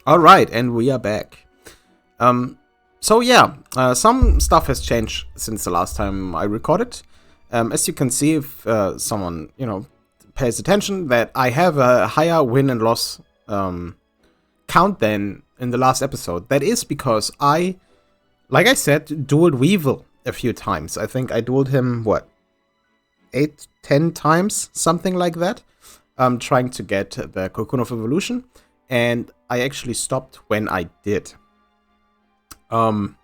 All right, and we are back. Um, so yeah, some stuff has changed since the last time I recorded. As you can see, if someone pays attention, that I have a higher win and loss count than in the last episode. That is because like I said, dueled Weevil a few times. I think I dueled him 8, 10 times, something like that. Trying to get the Cocoon of Evolution, and I actually stopped when I did. And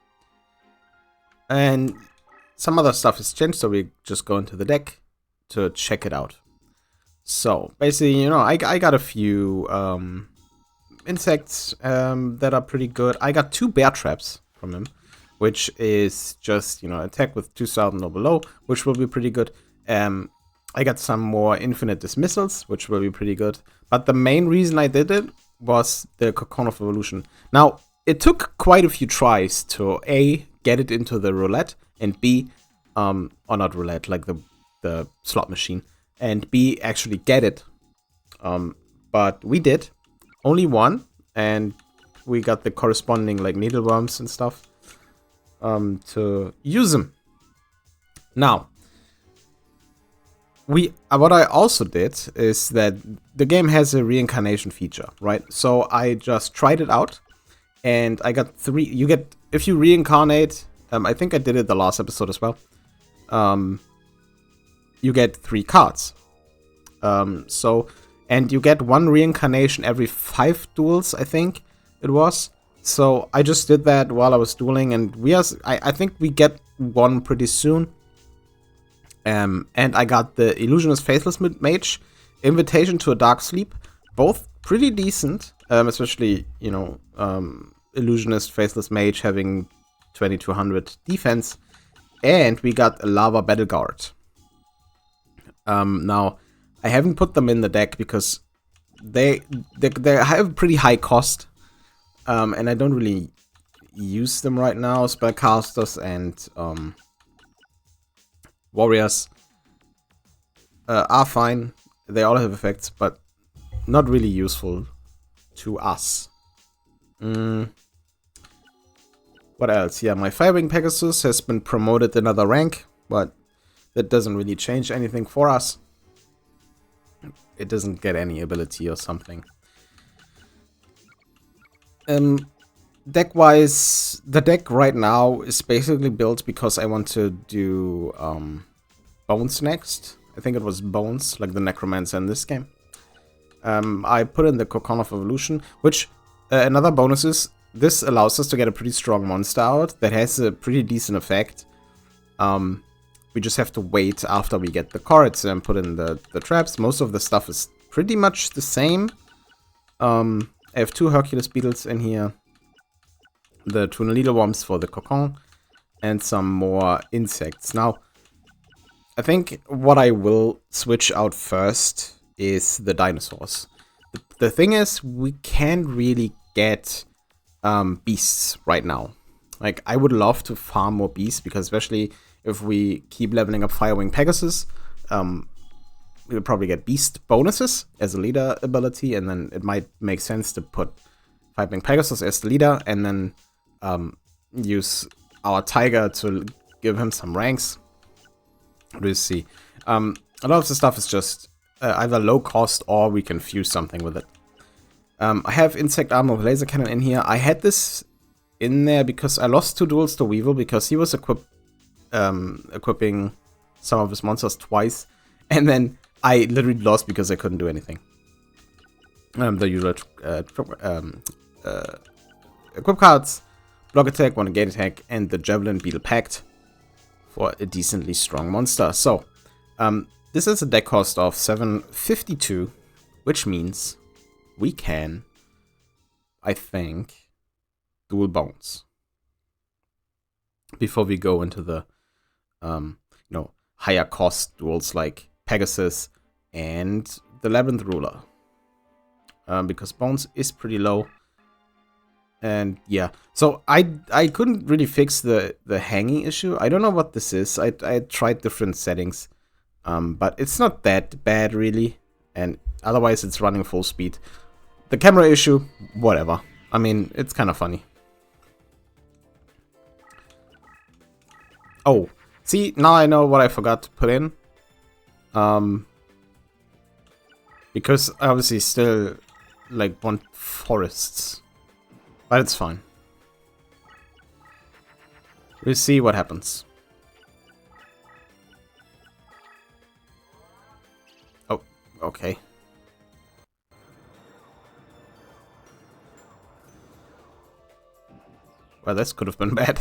some other stuff has changed, so we just go into the deck to check it out. So basically, I got a few insects that are pretty good. I got 2 bear traps from him, which is just attack with 2000 or below, which will be pretty good. I got some more infinite dismissals, which will be pretty good. But the main reason I did it was the Cocoon of Evolution. Now, it took quite a few tries to A, get it into the roulette, and B, or not roulette, like the slot machine, and B, actually get it. But we did. Only one, and we got the corresponding like needleworms and stuff to use them. Now, what I also did is that the game has a reincarnation feature, right? So I just tried it out, and I got 3. You get, if you reincarnate, I think I did it the last episode as well. You get 3 cards. And you get 1 reincarnation every 5 duels, I think it was. So I just did that while I was dueling, and I think we get 1 pretty soon. And I got the Illusionist Faithless Mage, Invitation to a Dark Sleep, both pretty decent, especially, Illusionist Faithless Mage having 2200 defense, and we got a Lava Battle Guard. Now, I haven't put them in the deck because they have pretty high cost, and I don't really use them right now. Spellcasters and warriors are fine. They all have effects, but not really useful to us. What else? Yeah, my Firewing Pegasus has been promoted another rank, but that doesn't really change anything for us. It doesn't get any ability or something. Deck-wise, the deck right now is basically built because I want to do Bonz next. I think it was Bonz, like the Necromancer in this game. I put in the Cocoon of Evolution, which another bonus is this allows us to get a pretty strong monster out that has a pretty decent effect. We just have to wait after we get the cards and put in the traps. Most of the stuff is pretty much the same. I have 2 Hercules Beetles in here, the 2 needleworms for the Cocoon, and some more insects. Now, I think what I will switch out first is the dinosaurs. The thing is, we can't really get beasts right now. Like, I would love to farm more beasts, because especially if we keep leveling up Firewing Pegasus, we'll probably get beast bonuses as a leader ability, and then it might make sense to put Firewing Pegasus as the leader, and then use our tiger to give him some ranks. We'll see. A lot of the stuff is just either low cost or we can fuse something with it. I have insect armor with laser cannon in here. I had this in there because I lost 2 duels to Weevil because he was equipping some of his monsters twice, and then I literally lost because I couldn't do anything. The usual equip cards, block attack, 1 gate attack, and the Javelin Beetle Pact for a decently strong monster. So, this is a deck cost of 752, which means we can, I think, duel Bonz before we go into the higher cost duels like Pegasus and the Labyrinth Ruler, because Bonz is pretty low. And yeah, so I couldn't really fix the hanging issue. I don't know what this is. I tried different settings, but it's not that bad really, and otherwise it's running full speed. The camera issue, whatever. I mean, it's kind of funny. Oh, see, now I know what I forgot to put in. Because I obviously still, like, want forests. But it's fine. We'll see what happens. Oh, okay. Well, this could have been bad.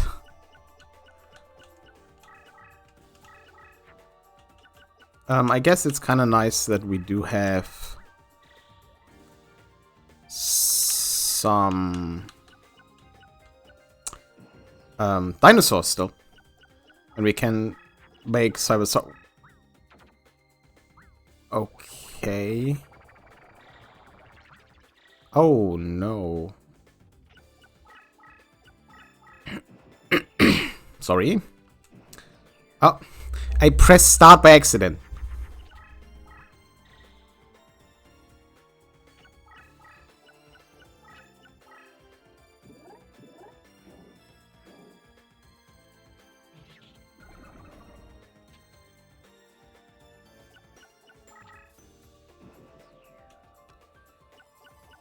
I guess it's kind of nice that we do have some dinosaurs still. And we can make cyber... Okay. Oh, no. Sorry. Oh, I pressed start by accident.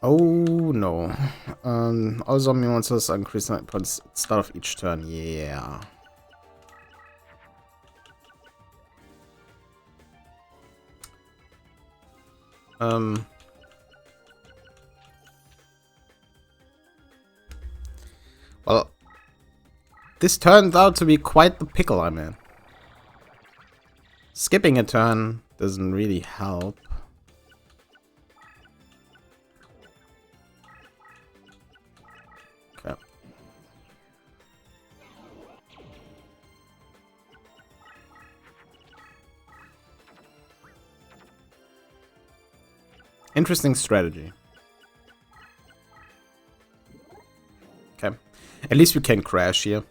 Oh no. All zombie monsters are increased points at the start of each turn. Yeah. Well, this turned out to be quite the pickle I'm in. Skipping a turn doesn't really help. Okay. Interesting strategy. Okay. At least we can crash here.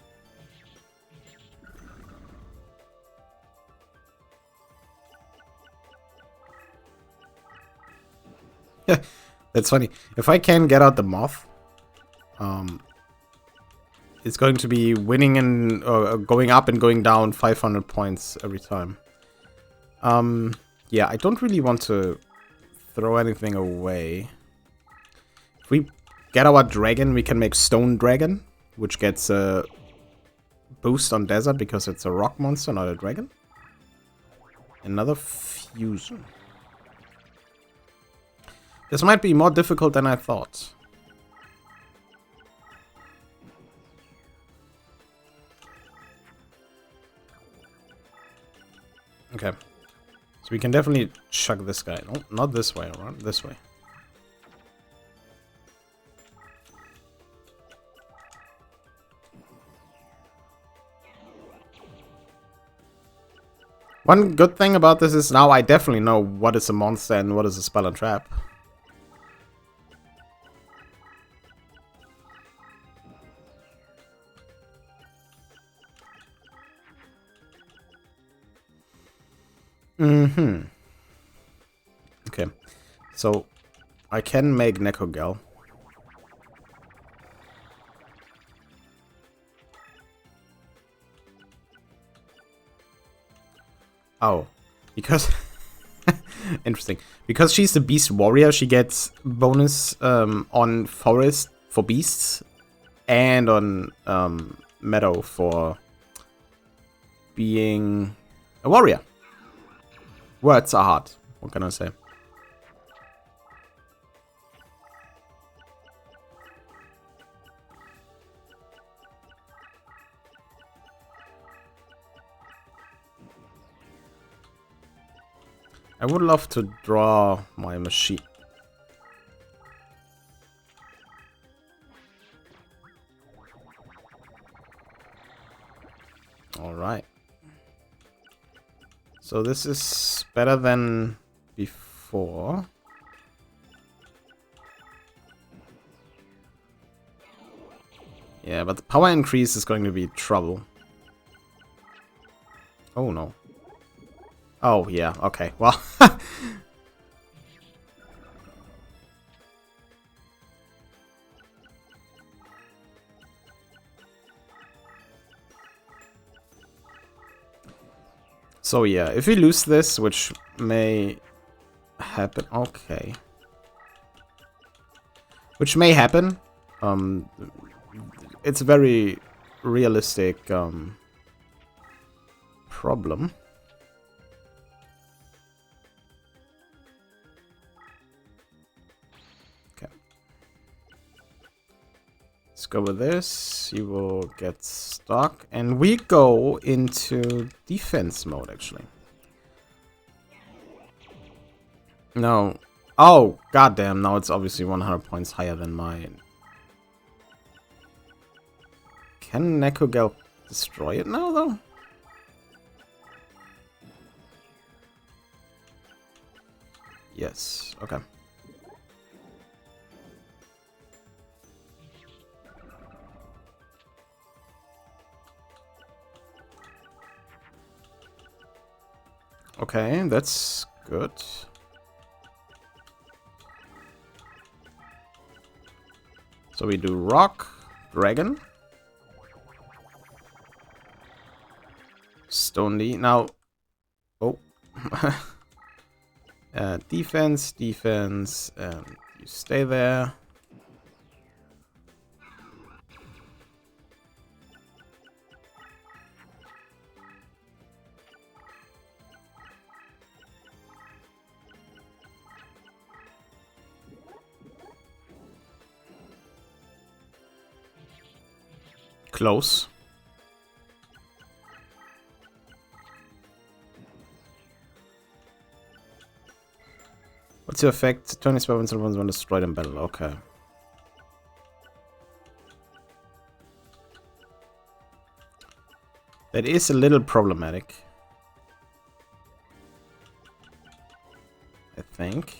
That's funny. If I can get out the Moth, it's going to be winning and going up and going down 500 points every time. Yeah, I don't really want to throw anything away. If we get our dragon, we can make Stone Dragon, which gets a boost on Desert because it's a rock monster, not a dragon. Another fusion. This might be more difficult than I thought. Okay. So we can definitely chuck this guy. No, not this way, around this way. One good thing about this is now I definitely know what is a monster and what is a spell and trap. Okay, so I can make Nekogel. Oh, because interesting. Because she's the beast warrior, she gets bonus on forest for beasts and on meadow for being a warrior. Words are hard. What can I say? I would love to draw my machine. All right. So this is better than before. Yeah, but the power increase is going to be trouble. Oh no. Oh yeah, okay, well. So yeah, if we lose this, which may happen, okay. Which may happen, it's a very realistic problem. Okay. Let's go with this. You will get stuck. And we go into defense mode, actually. No. Oh, goddamn. Now it's obviously 100 points higher than mine. Can Nekogel destroy it now, though? Yes. Okay. Okay, that's good. So we do rock, dragon, stone D. Now, oh, defense, defense, and you stay there. Close. What's your effect? 20 spell when someone's been destroyed in battle. Okay. That is a little problematic. I think.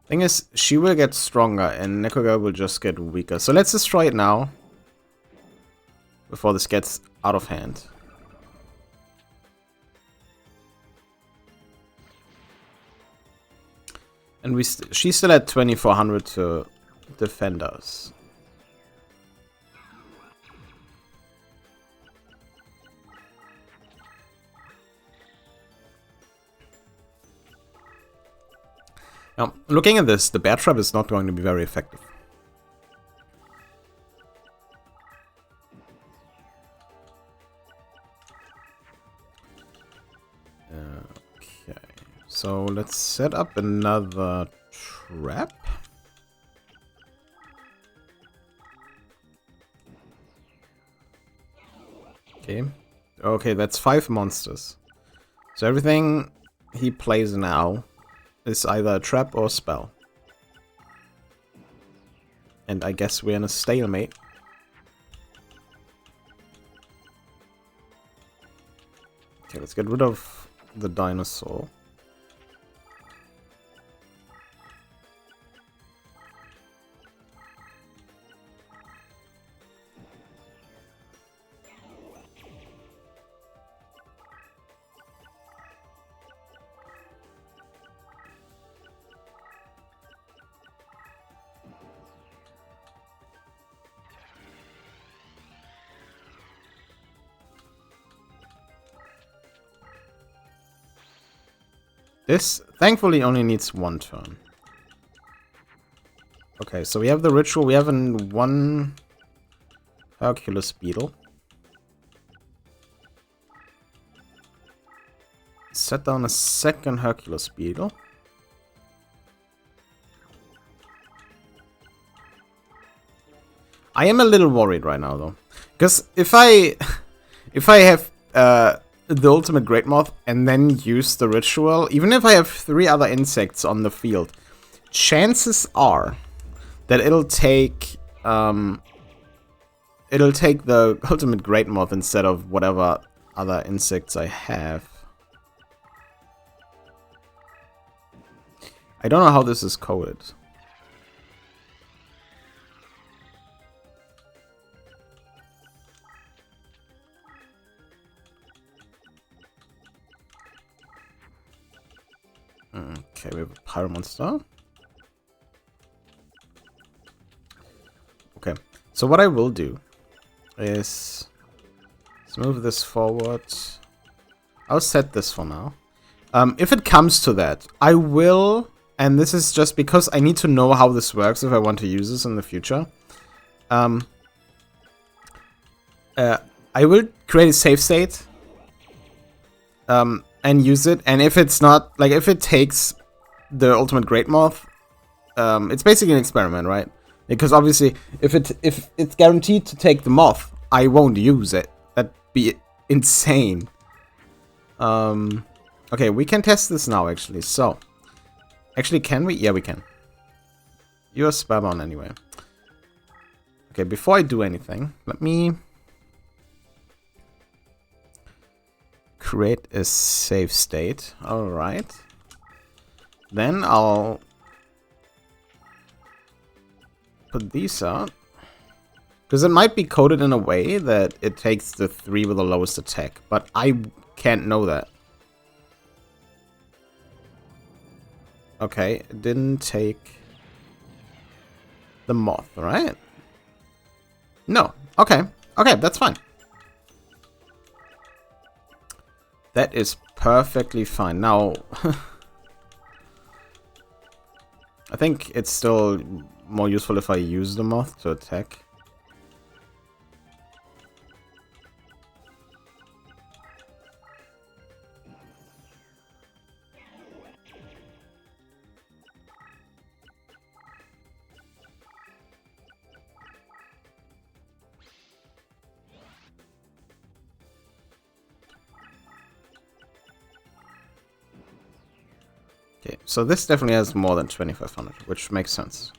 Thing is, she will get stronger and Nekogel will just get weaker. So let's destroy it now. Before this gets out of hand. And she's still at 2400 to defend us. Now, looking at this, the bear trap is not going to be very effective. Okay, so let's set up another trap. Okay, okay, that's 5 monsters. So everything he plays now is either a trap or a spell. And I guess we're in a stalemate. Okay, let's get rid of the dinosaur. This, thankfully, only needs 1 turn. Okay, so we have the ritual. We have one Hercules beetle. Set down a second Hercules beetle. I am a little worried right now, though. Because if I have the ultimate Great Moth and then use the ritual, even if I have 3 other insects on the field, chances are that it'll take the ultimate Great Moth instead of whatever other insects I have. I don't know how this is coded. Okay, we have a Pyro Monster. Okay, so what I will do is let's move this forward. I'll set this for now. If it comes to that, I will, and this is just because I need to know how this works if I want to use this in the future. I will create a save state and use it, and if it's not, like, if it takes the ultimate Great Moth, it's basically an experiment, right? Because obviously, if it's guaranteed to take the Moth, I won't use it. That'd be insane. Okay, we can test this now, actually. So, actually, can we? Yeah, we can. You're spam on anyway. Okay, before I do anything, let me create a save state. Alright. Then I'll put these out. Because it might be coded in a way that it takes the 3 with the lowest attack, but I can't know that. Okay, it didn't take the Moth, right? No. Okay. Okay, that's fine. That is perfectly fine. Now, I think it's still more useful if I use the Moth to attack. Okay, so this definitely has more than 2500, which makes sense.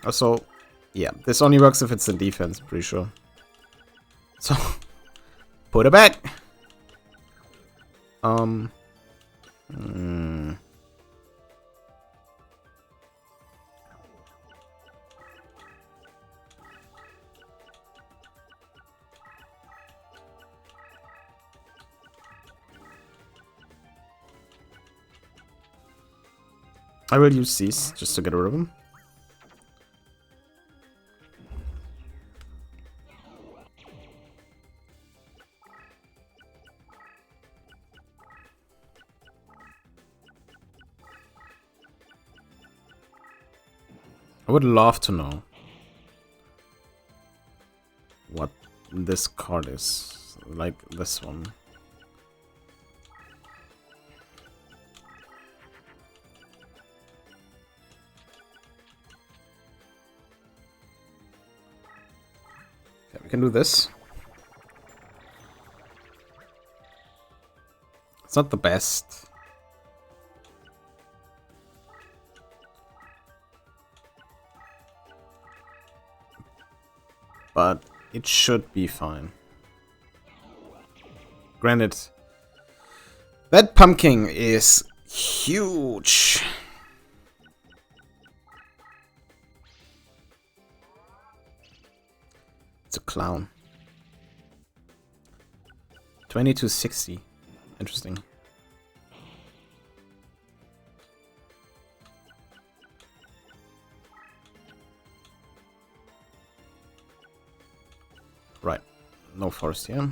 Also, yeah, this only works if it's in defense, pretty sure. So, put it back! I will use these just to get rid of them. I would love to know what this card is, like this one. Okay, we can do this. It's not the best. But it should be fine. Granted, that pumpkin is huge. It's a clown. 2260. Interesting. Right. No forest here.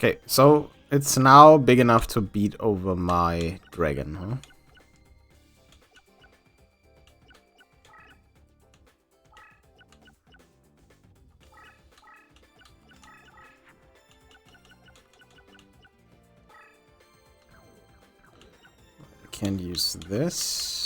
Okay, so it's now big enough to beat over my dragon, huh? I can use this.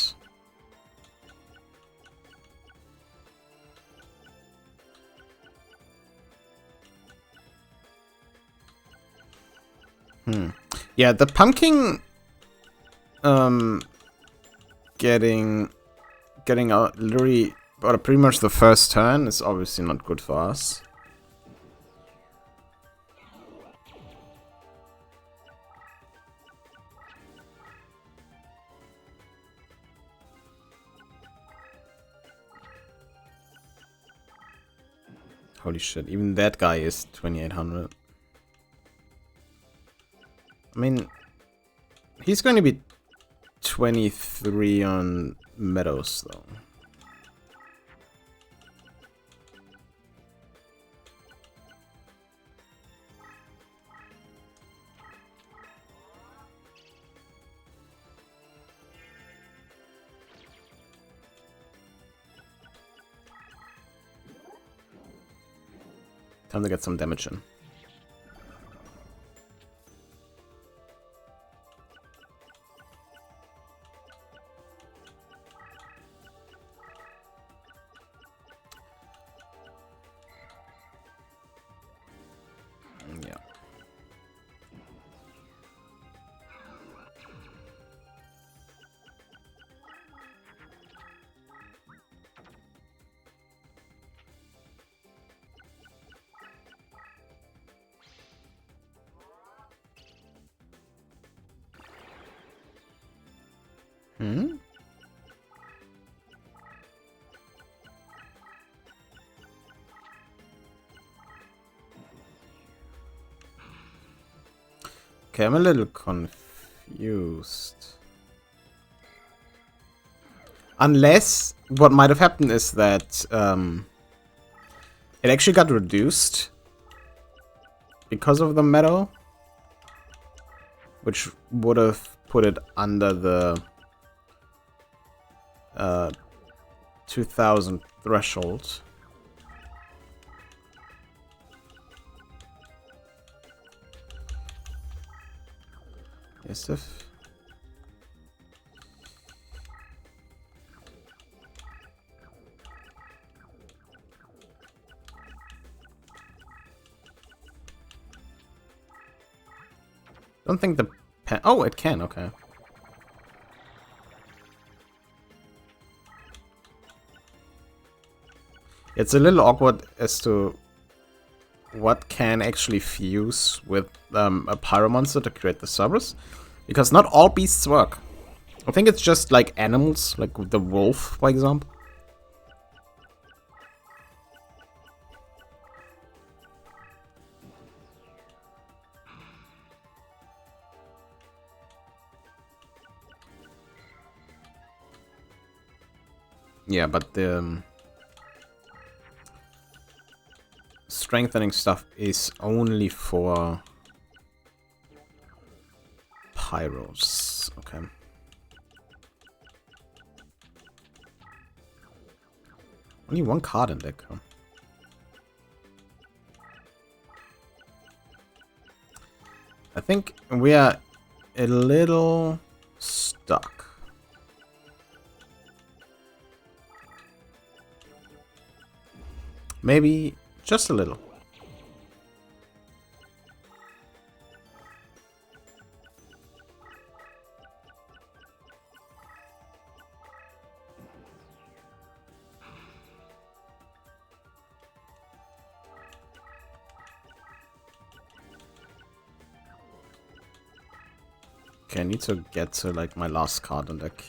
Yeah, the pumpkin getting out literally or pretty much the first turn is obviously not good for us. Holy shit, even that guy is 2800. I mean, he's going to be 23 on Meadows, though. Time to get some damage in. Yeah. Hmm? Okay, I'm a little confused. Unless what might have happened is that it actually got reduced because of the meadow, which would have put it under the 2000 threshold. Yes, if... Don't think the pen... Oh, it can, okay. It's a little awkward as to what can actually fuse with a pyro monster to create the Cerberus, because not all beasts work. I think it's just like animals, like the wolf, for example. Yeah, but the strengthening stuff is only for pyros. Okay. Only one card in deck, huh? I think we are a little stuck. Maybe just a little. Okay, I need to get to like my last card on deck.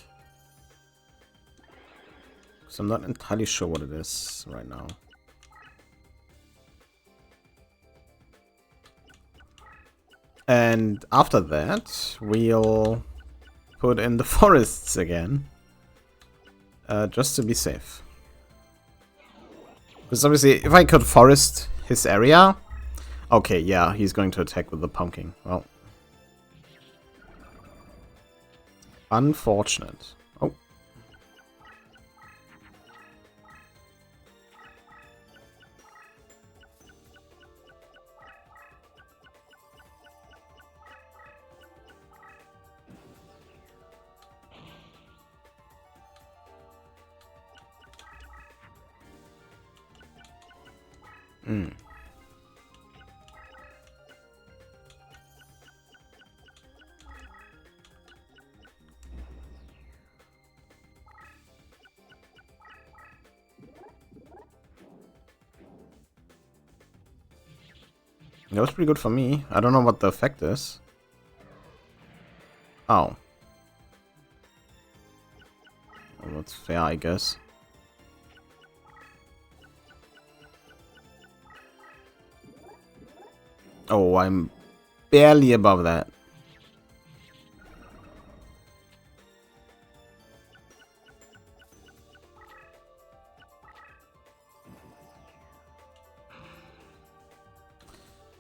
Because I'm not entirely sure what it is right now. And after that, we'll put in the forests again. Just to be safe. Because obviously, if I could forest his area... Okay, yeah, he's going to attack with the pumpkin. Well... Unfortunate. Oh. That was pretty good for me. I don't know what the effect is. Oh. Well, that's fair, I guess. Oh, I'm barely above that.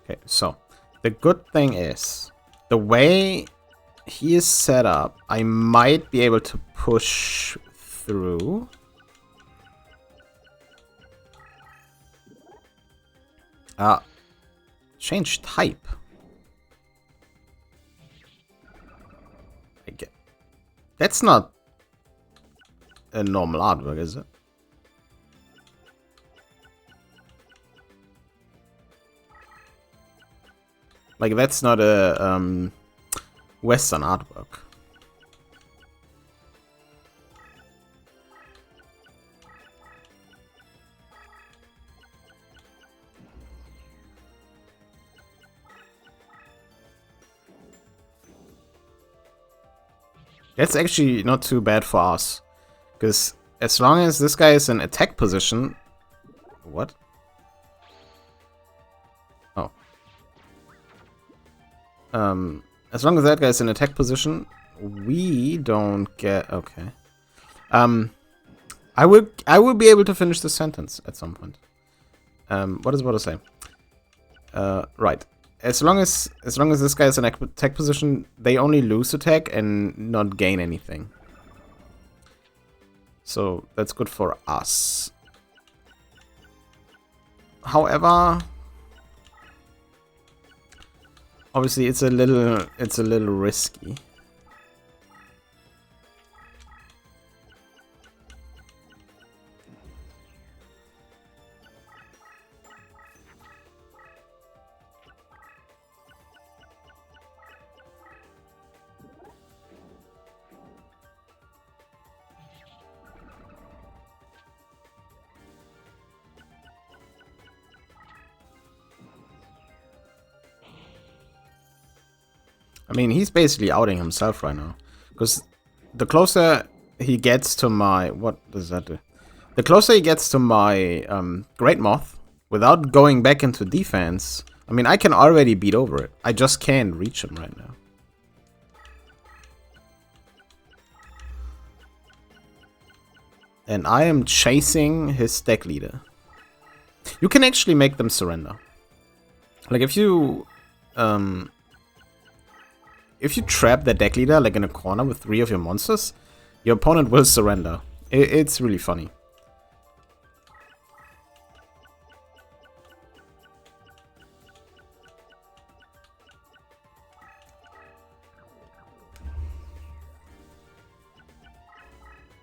Okay, so the good thing is the way he is set up, I might be able to push through. Change type. I get. That's not a normal artwork, is it? Like, that's not a Western artwork. That's actually not too bad for us. Because as long as this guy is in attack position... What? Oh. As long as that guy's in attack position, we don't get... Okay. I will be able to finish the sentence at some point. What is what to say? Right. As long as this guy is in attack position, they only lose attack and not gain anything. So that's good for us. However, obviously it's a little risky. I mean, he's basically outing himself right now. Because the closer he gets to my... What does that do? The closer he gets to my Great Moth, without going back into defense... I mean, I can already beat over it. I just can't reach him right now. And I am chasing his deck leader. You can actually make them surrender. Like, if you trap the deck leader, like in a corner with 3 of your monsters, your opponent will surrender. It's really funny.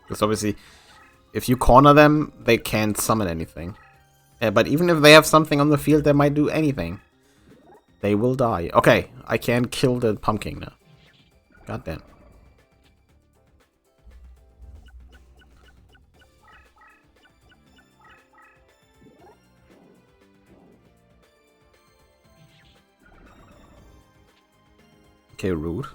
Because obviously, if you corner them, they can't summon anything. But even if they have something on the field that might do anything, they will die. Okay, I can kill the pumpkin now. God damn. Okay, rude.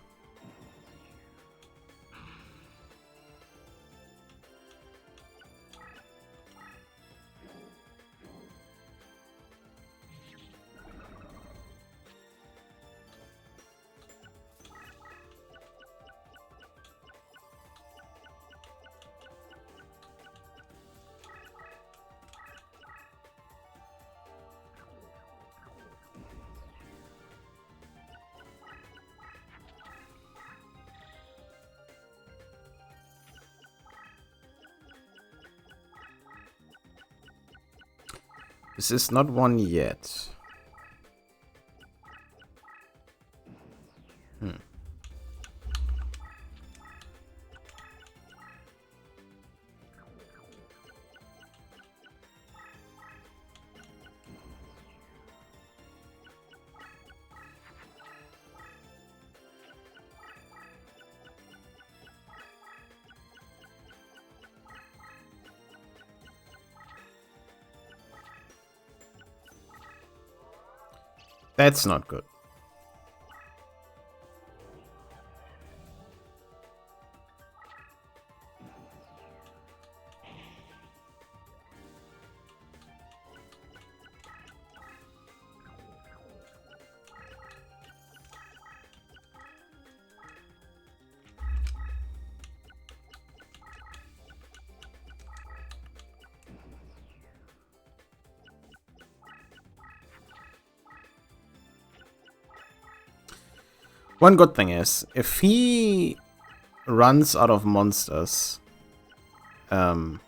This is not one yet. That's not good. One good thing is, if he runs out of monsters, while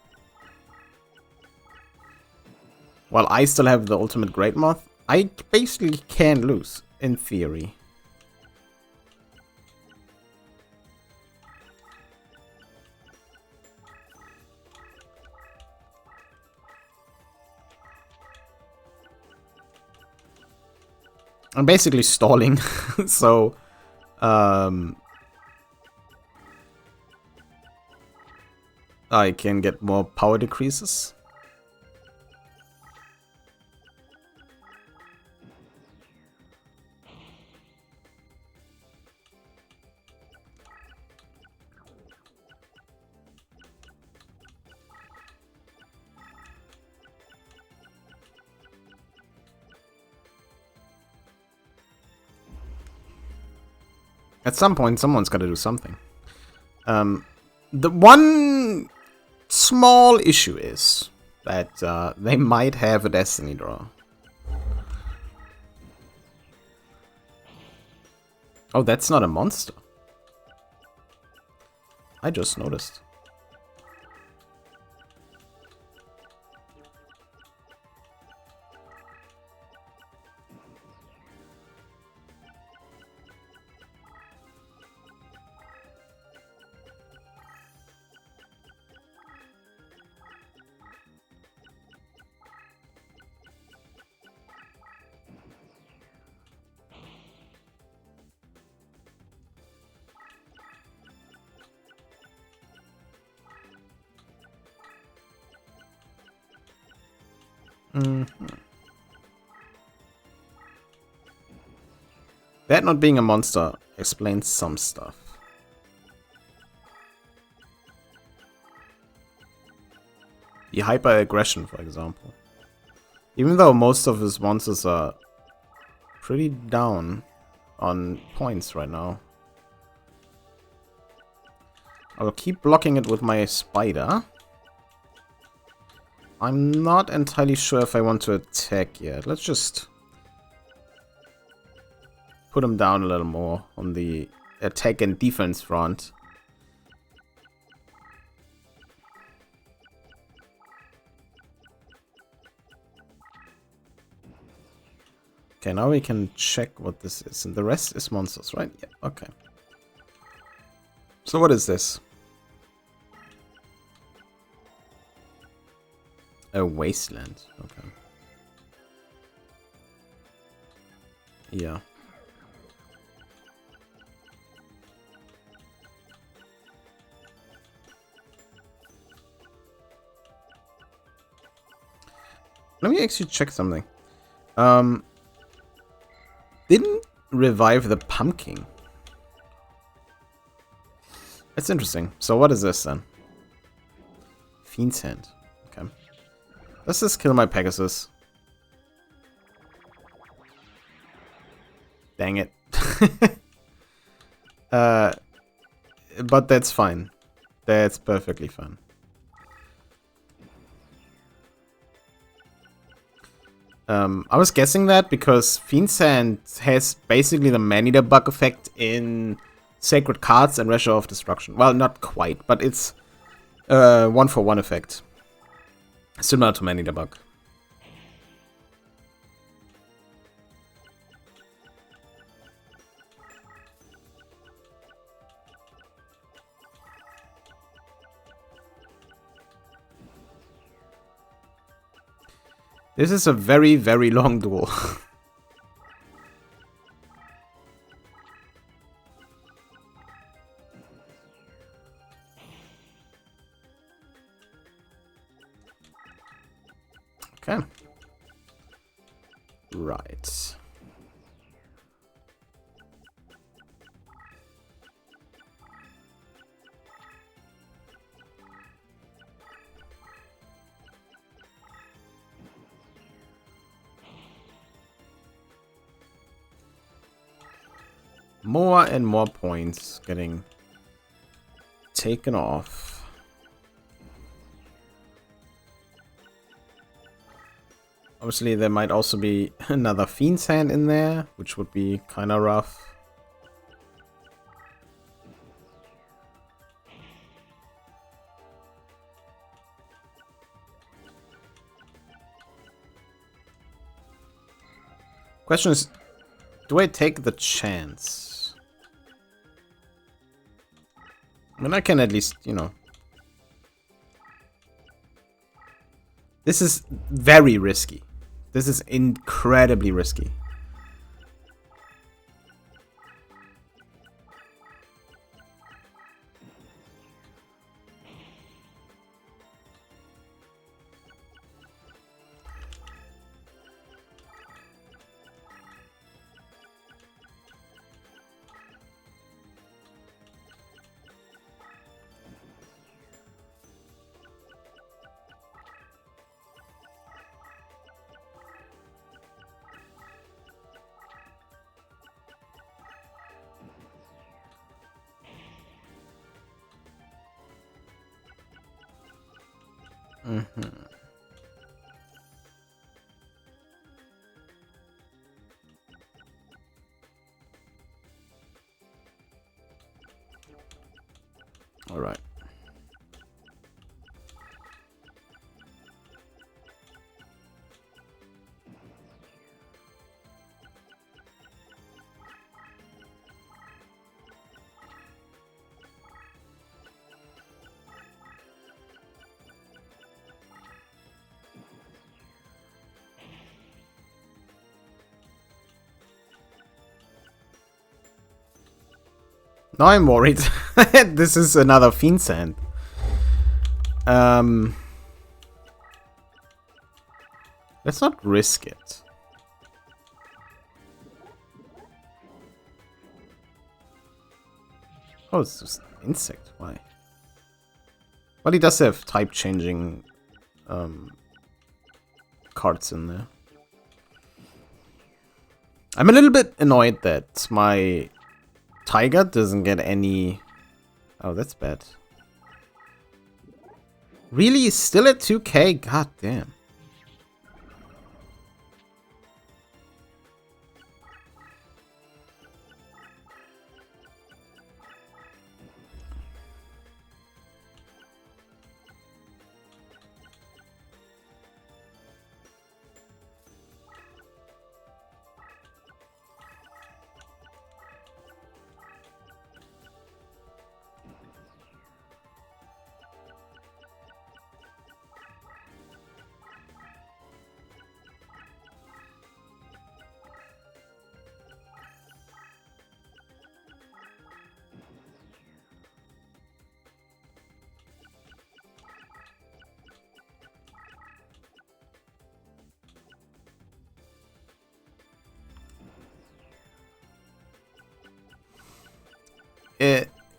I still have the ultimate Great Moth, I basically can lose, in theory. I'm basically stalling, so I can get more power decreases. At some point, someone's got to do something. The one small issue is that they might have a Destiny draw. Oh, that's not a monster. I just noticed. That not being a monster explains some stuff. The hyper-aggression, for example. Even though most of his monsters are pretty down on points right now. I will keep blocking it with my spider. I'm not entirely sure if I want to attack yet. Let's just put him down a little more on the attack and defense front. Okay, now we can check what this is. And the rest is monsters, right? Yeah, okay. So what is this? A wasteland. Okay. Yeah. Let me actually check something. Didn't revive the pumpkin. That's interesting. So what is this then? Fiend's Hand. Okay. Let's just kill my Pegasus. Dang it. But that's fine. That's perfectly fine. I was guessing that because Fiend's Hand has basically the man-eater bug effect in Sacred Cards and Reservoir of Destruction. Well, not quite, but it's one-for-one effect. Similar to man-eater bug. This is a very, very long duel. Okay. Right. more and more points getting taken off. Obviously, there might also be another Fiend's Hand in there, which would be kind of rough. Question is, do I take the chance? I mean, I can at least, you know. This is very risky. This is incredibly risky. All right. Now I'm worried. This is another Fiend's Hand. Let's not risk it. Oh, it's just an insect. Why? Well, he does have type changing cards in there. I'm a little bit annoyed that my Tiger doesn't get any... Oh, that's bad. Really? Still at 2k? God damn.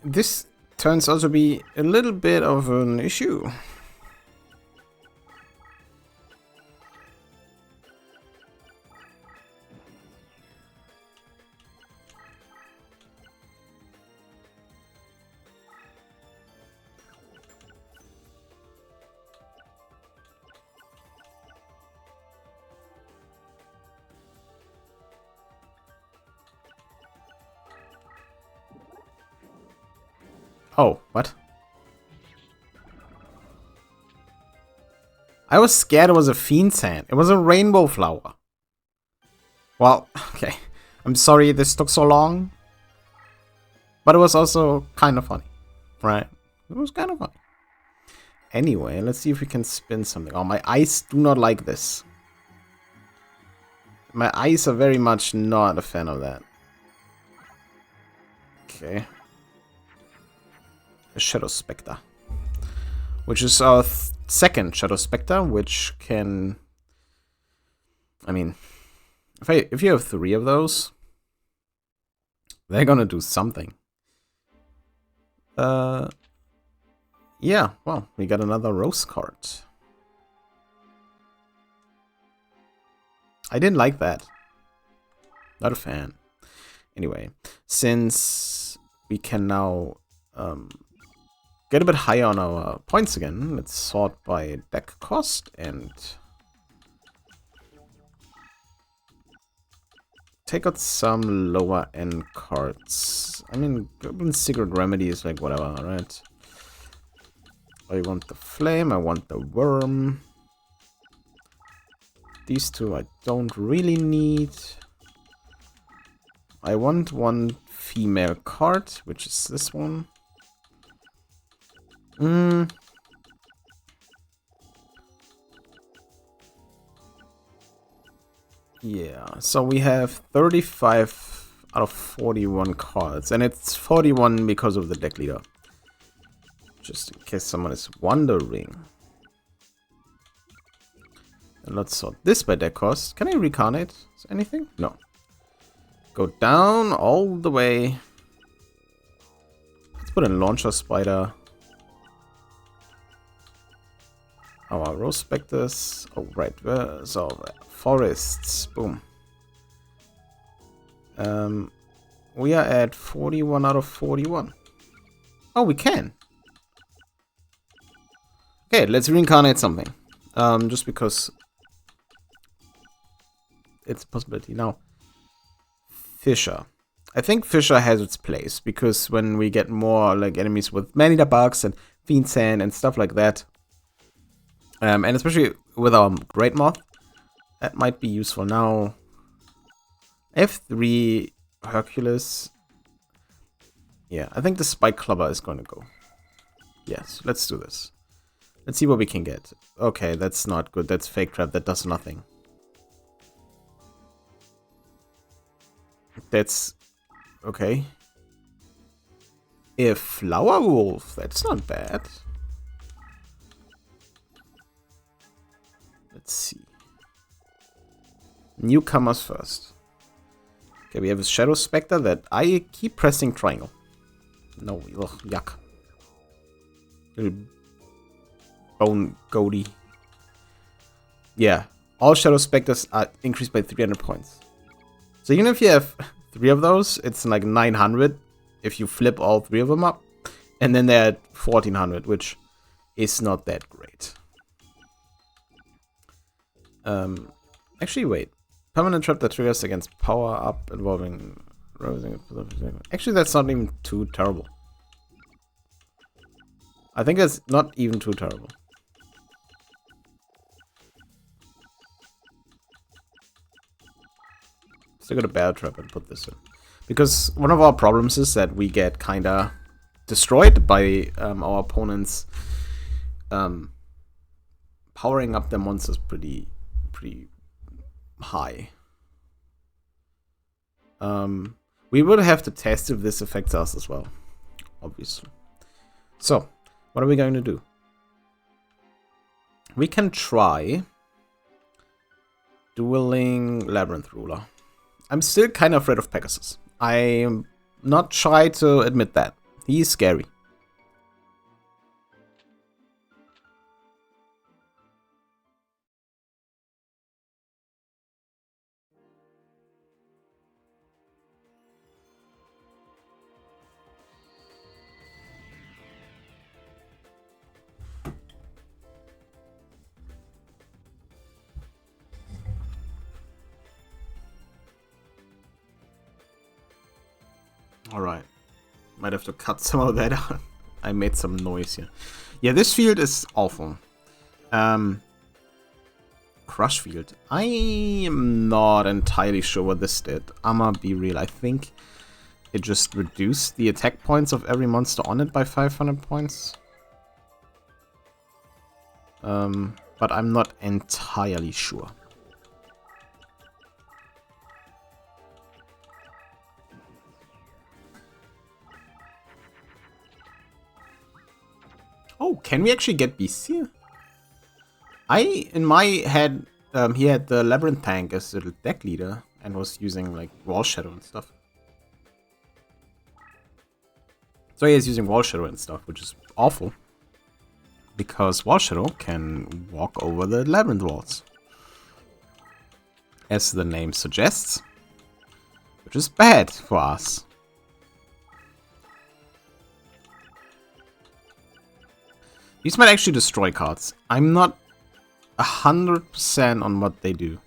This turns out to be a little bit of an issue. Oh, what? I was scared it was a Fiend's Hand. It was a rainbow flower. Well, okay. I'm sorry this took so long. But it was also kind of funny. Right? It was kind of funny. Anyway, let's see if we can spin something. Oh, my eyes do not like this. My eyes are very much not a fan of that. Okay. A Shadow Spectre, which is our second Shadow Spectre, which can... I mean, if you have 3 of those, they're gonna do something. Yeah, well, we got another Rose card. I didn't like that. Not a fan. Anyway, since we can now get a bit higher on our points again, let's sort by deck cost and take out some lower end cards. I mean, Goblin Secret Remedy is like whatever, right? I want the Flame, I want the Worm. These two I don't really need. I want one female card, which is this one. Yeah, so we have 35 out of 41 cards, and it's 41 because of the deck leader. Just in case someone is wondering. And let's sort this by deck cost. Can I recarnate anything? No. Go down all the way. Let's put in Launcher Spider. Our Rose Spectres. Oh, right. So, Forests. Boom. We are at 41 out of 41. Oh, we can. Okay, let's reincarnate something. Just because it's a possibility. Now, Fissure. I think Fissure has its place, because when we get more like enemies with Manita Bugs and Fiend Sand and stuff like that, and especially with our Great Moth, that might be useful. Now, F3 Hercules. Yeah, I think the Spike Clubber is going to go. Yes, let's do this. Let's see what we can get. Okay, that's not good. That's Fake Trap. That does nothing. That's okay. If Flower Wolf, that's not bad. Let's see. Newcomers first. Okay, we have a Shadow Spectre that I keep pressing triangle. No, ugh, yuck. Little bone goatee. Yeah, all Shadow Spectres are increased by 300 points. So even if you have 3 of those, it's like 900 if you flip all 3 of them up. And then they're at 1400, which is not that great. Actually, wait. Permanent trap that triggers against power up involving Rosing. Actually, that's not even too terrible. I think that's not even too terrible. Still got a bear trap and put this in. Because one of our problems is that we get kinda destroyed by our opponents powering up their monsters pretty high. We would have to test if this affects us as well, obviously. So, what are we going to do? We can try Dueling Labyrinth Ruler. I'm still kind of afraid of Pegasus. I'm not shy to admit that. He's scary. Alright. Might have to cut some of that out. I made some noise here. Yeah, this field is awful. Crush field. I am not entirely sure what this did. I'ma be real. I think it just reduced the attack points of every monster on it by 500 points. But I'm not entirely sure. Oh, can we actually get beasts here? In my head, he had the Labyrinth tank as the deck leader and was using like Wall Shadow and stuff. So he is using Wall Shadow and stuff, which is awful. Because Wall Shadow can walk over the Labyrinth walls. As the name suggests. which is bad for us. These might actually destroy cards. I'm not 100% on what they do.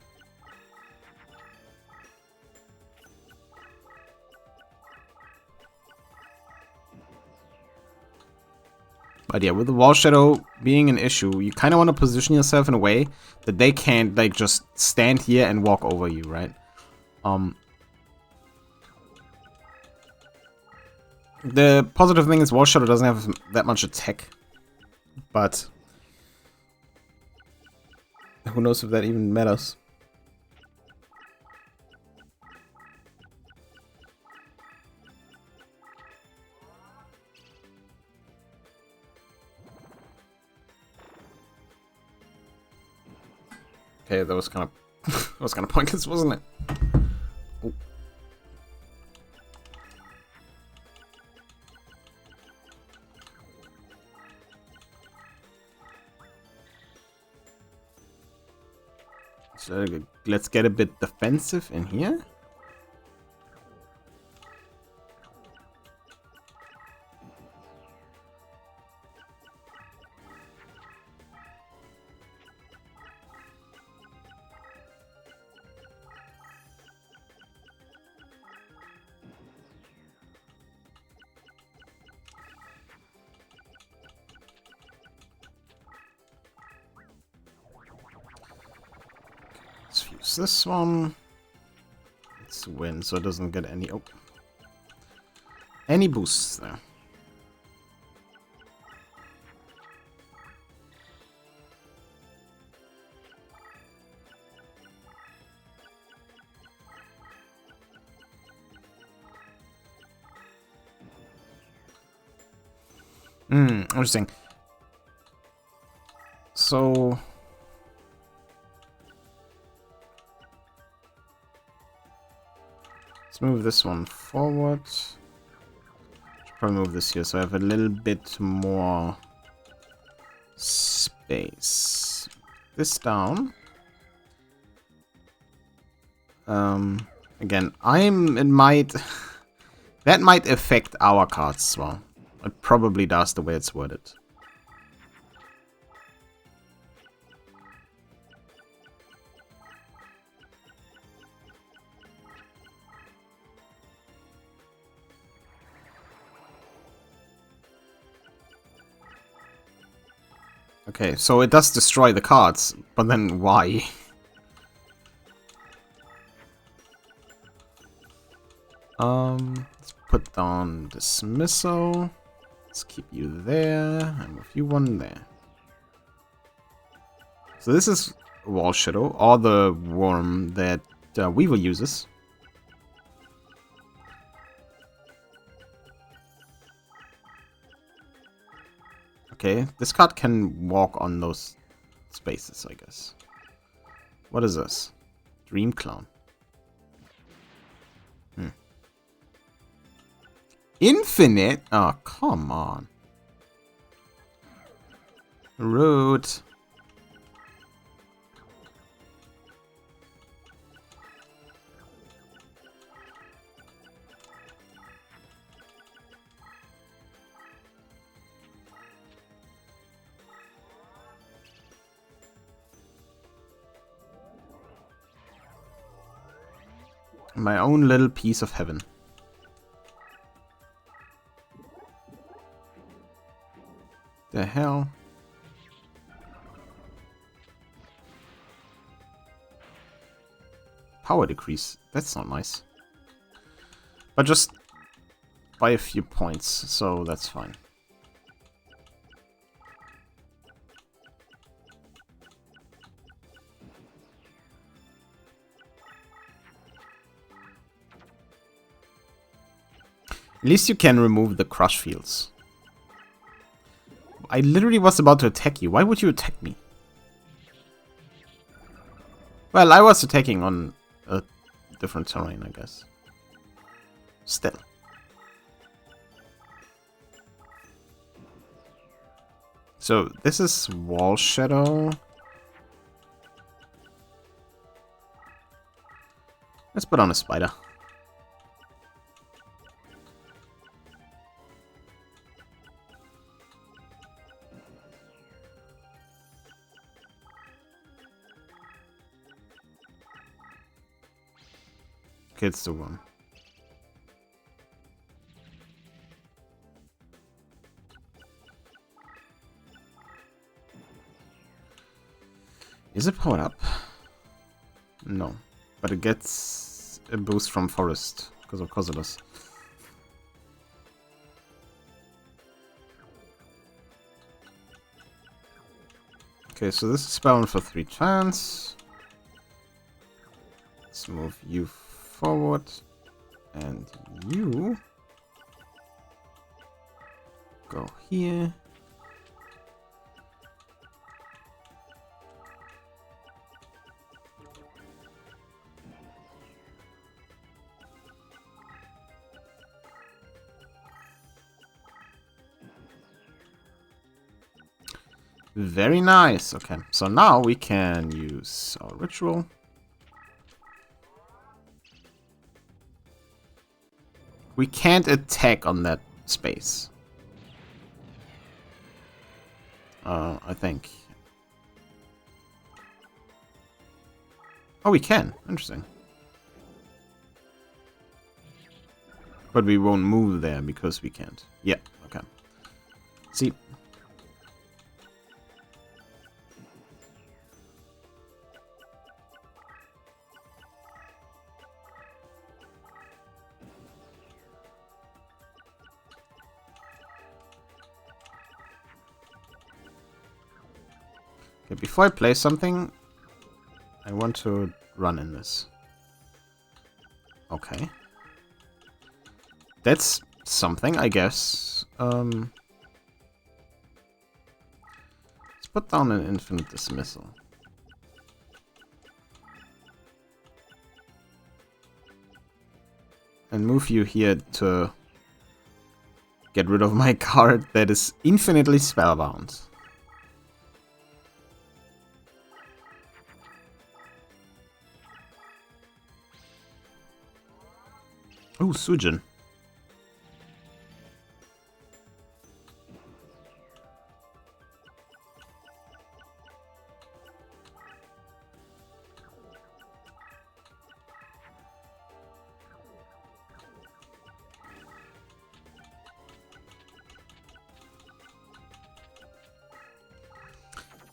But yeah, with the Wall Shadow being an issue, you kind of want to position yourself in a way that they can't like just stand here and walk over you, right? The positive thing is Wall Shadow doesn't have that much attack, but who knows if that even matters. Okay, that was kind of pointless, wasn't it? Oh. So let's get a bit defensive in here. Let's fuse this one. Let's win so it doesn't get any boosts there. Interesting. So let's move this one forward. Should probably move this here so I have a little bit more space. This down. Again, it might that might affect our cards as well. It probably does the way it's worded. Okay, so it does destroy the cards, but then why? Let's put down Dismissal. Let's keep you there, and move you one there. So this is Wall Shadow, or the worm that Weevil uses. Okay, this card can walk on those spaces, I guess. What is this? Dream Clown. Infinite? Oh, come on. Rude. My own little piece of heaven. The hell? Power decrease. That's not nice. But just by a few points, so that's fine. At least you can remove the crush fields. I literally was about to attack you. Why would you attack me? Well, I was attacking on a different terrain, I guess. Still. So, this is Wall Shadow. Let's put on a spider. Okay, it's the one. Is it powered up? No. But it gets a boost from Forest, because of course it is. Okay, so this is bound for 3 turns. Let's move you forward. And you go here. Very nice. Okay, so now we can use our ritual. We can't attack on that space. I think. Oh, we can. Interesting. But we won't move there because we can't. Yeah, okay. See. Okay, before I play something, I want to run in this. Okay. That's something, I guess. Let's put down an infinite dismissal. And move you here to get rid of my card that is infinitely spellbound. Oh, Sujin.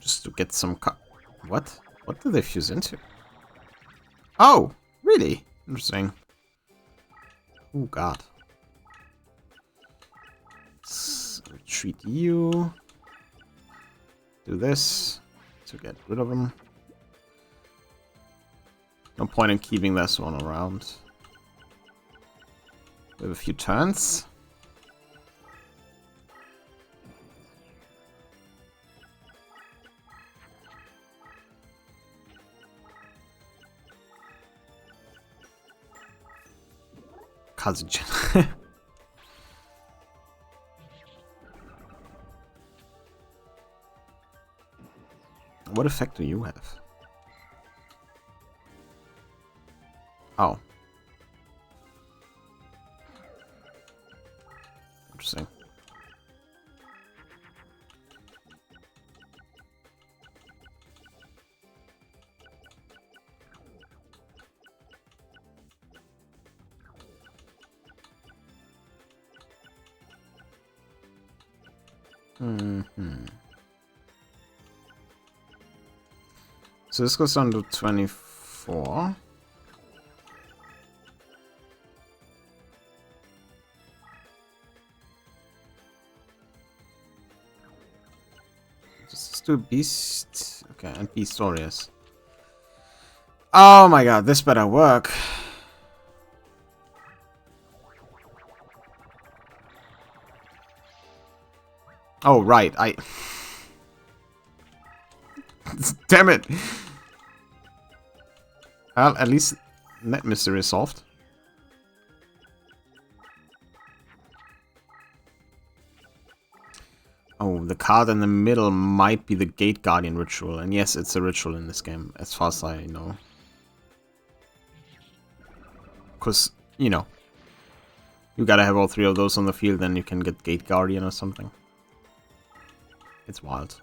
Just to get some What? What do they fuse into? Oh, really? Interesting. Oh god. Let's retreat you. Do this to get rid of them. No point in keeping this one around. We have a few turns. Kazuchin. What effect do you have? Oh. Interesting. So this goes down to 24. Just do Beast. Okay, and Beast Warriors. Oh my god, this better work. Oh, right, Damn it! Well, at least that mystery is solved. Oh, the card in the middle might be the Gate Guardian ritual. And yes, it's a ritual in this game, as far as I know. Because, you know, you gotta have all 3 of those on the field, then you can get Gate Guardian or something. It's wild.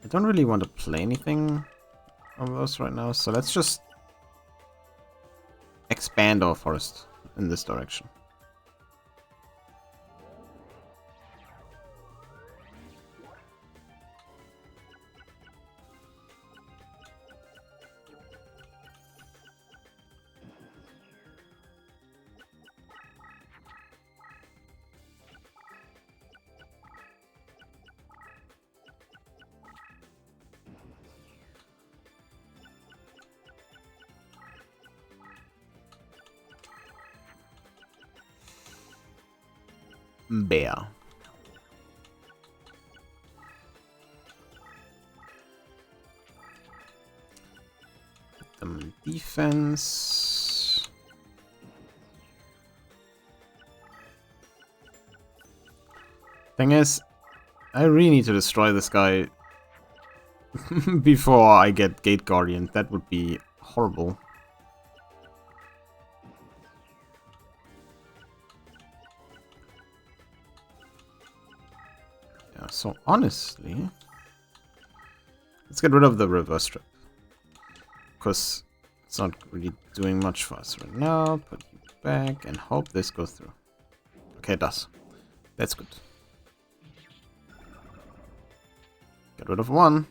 I don't really want to play anything of those right now, so let's just expand our forest in this direction. Bear. Defense. Thing is, I really need to destroy this guy before I get Gate Guardian. That would be horrible. Yeah, so honestly, let's get rid of the reverse trip. Because it's not really doing much for us right now. Put you back and hope this goes through. Okay, it does. That's good. Get rid of one.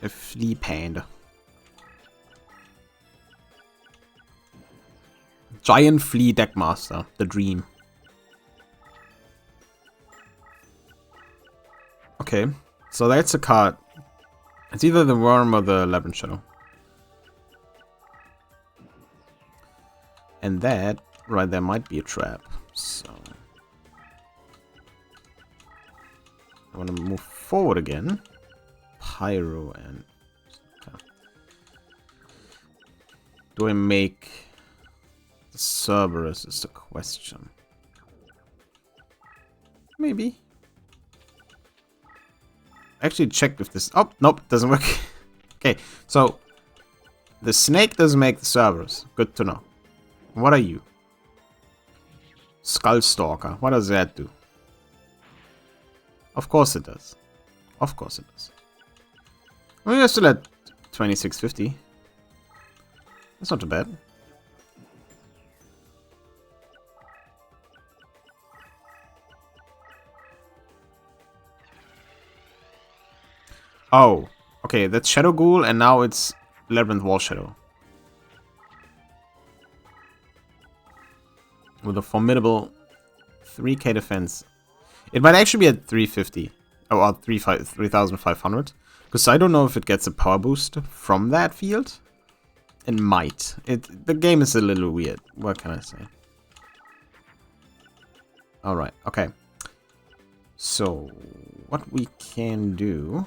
A flea panda. Giant flea deckmaster. The dream. Okay, so that's a card. It's either the worm or the labyrinth shadow. And that right there might be a trap. So I want to move forward again. Pyro and do I make the Cerberus is the question. Maybe. Actually checked if this... Oh, nope, doesn't work. Okay, so the snake doesn't make the Cerberus. Good to know. What are you? Skullstalker. What does that do? Of course it does. Of course it does. Well, we're still at 2650. That's not too bad. Oh, okay, that's Shadow Ghoul, and now it's Labyrinth Wall Shadow. With a formidable 3k defense. It might actually be at 350. Or 3,500. Because I don't know if it gets a power boost from that field. It might. The game is a little weird. What can I say? Alright, okay. So, what we can do...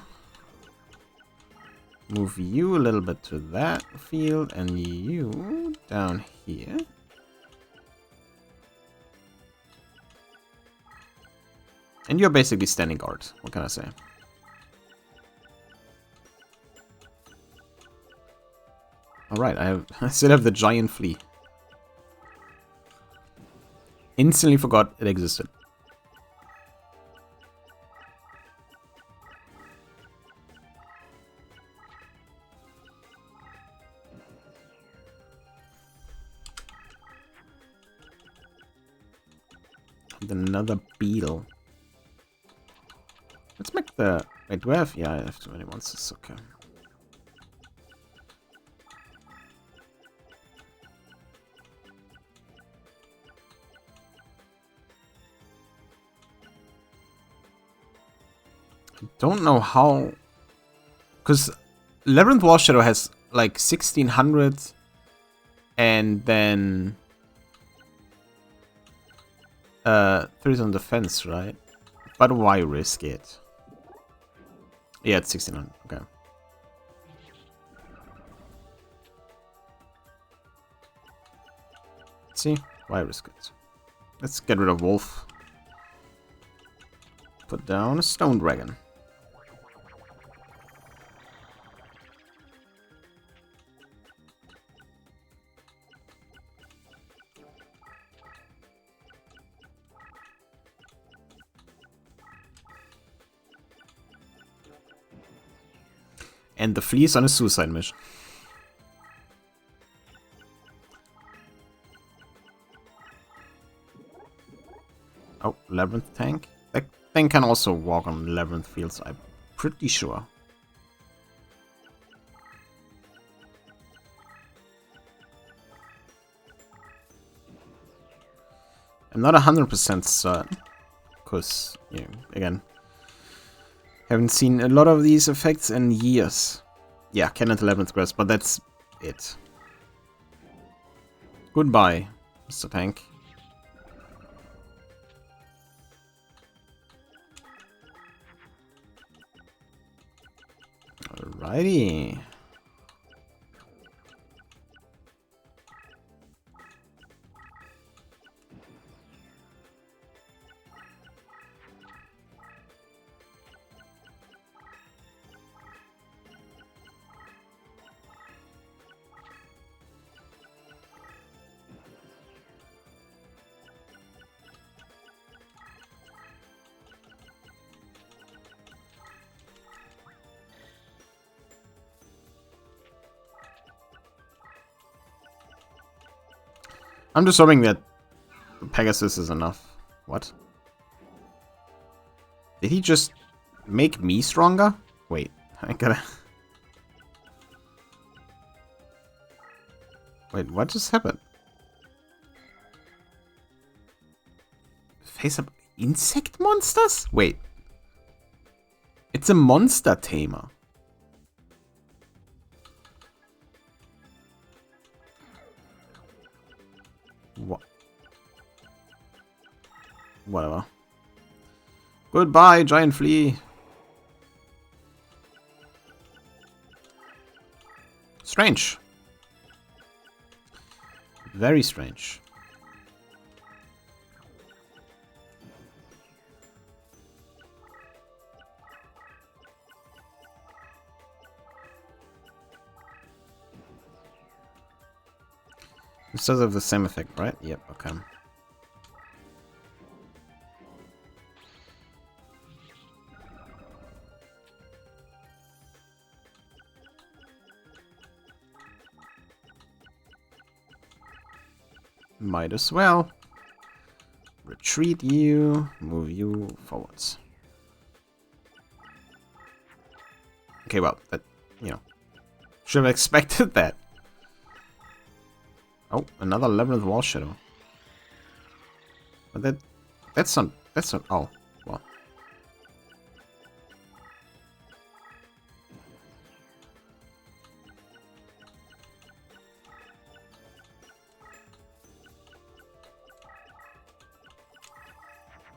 Move you a little bit to that field, and you down here. And you're basically standing guard. What can I say? Alright, I still have the giant flea. Instantly forgot it existed. And another beetle. Let's make the... Wait, do I have... Yeah, I have too many monsters. Okay. I don't know how... Because Labyrinth Wall Shadow has like 1600 and then 30 on defense, right? But why risk it? Yeah, it's 1600. Okay. See? Why risk it? Let's get rid of Wolf. Put down a Stone Dragon. And the flea is on a suicide mission. Oh, Labyrinth tank. That thing can also walk on Labyrinth fields, I'm pretty sure. I'm not 100% certain. Because, you know, again, haven't seen a lot of these effects in years. Yeah, Cannot 11th Grasp, but that's it. Goodbye, Mr. Tank. Alrighty. I'm just hoping that Pegasus is enough. What? Did he just make me stronger? Wait, I gotta... Wait, what just happened? Face up insect monsters? Wait. It's a monster tamer. What? Whatever. Goodbye, giant flea. Strange. Very strange. This does have the same effect, right? Yep, okay. Might as well. Retreat you, move you forwards. Okay, well, that, you know, should have expected that. Oh, another Labyrinth Wall Shadow. But that's not, oh, well.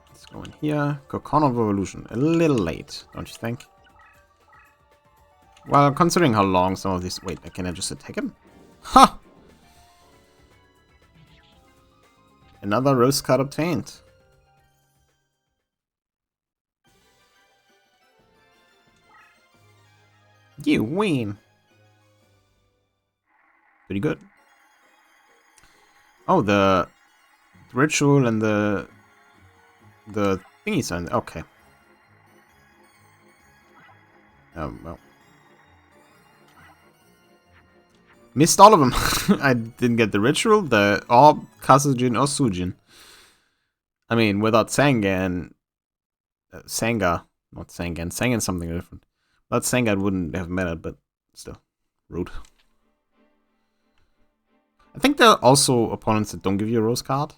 Let's go in here. Cocoon of Evolution. A little late, don't you think? Well, considering how long some of these... Wait, can I just attack him? Ha! Another rose card obtained. You win. Pretty good. Oh, the ritual and the thingies on. Okay. Well. Missed all of them. I didn't get the ritual, the Orb, Kasujin, or Sujin. I mean, without Sangan... Sanga. Not Sangan. Sangan's something different. Without Sanga, it wouldn't have mattered, but still. Rude. I think there are also opponents that don't give you a rose card.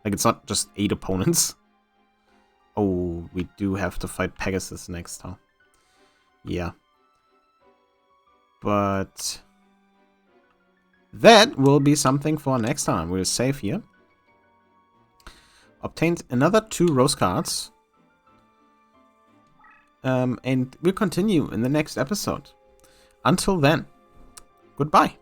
Like, it's not just 8 opponents. Oh, we do have to fight Pegasus next, huh? Yeah. But... that will be something for next time. We'll save here. Obtained another 2 rose cards. And we'll continue in the next episode. Until then, goodbye.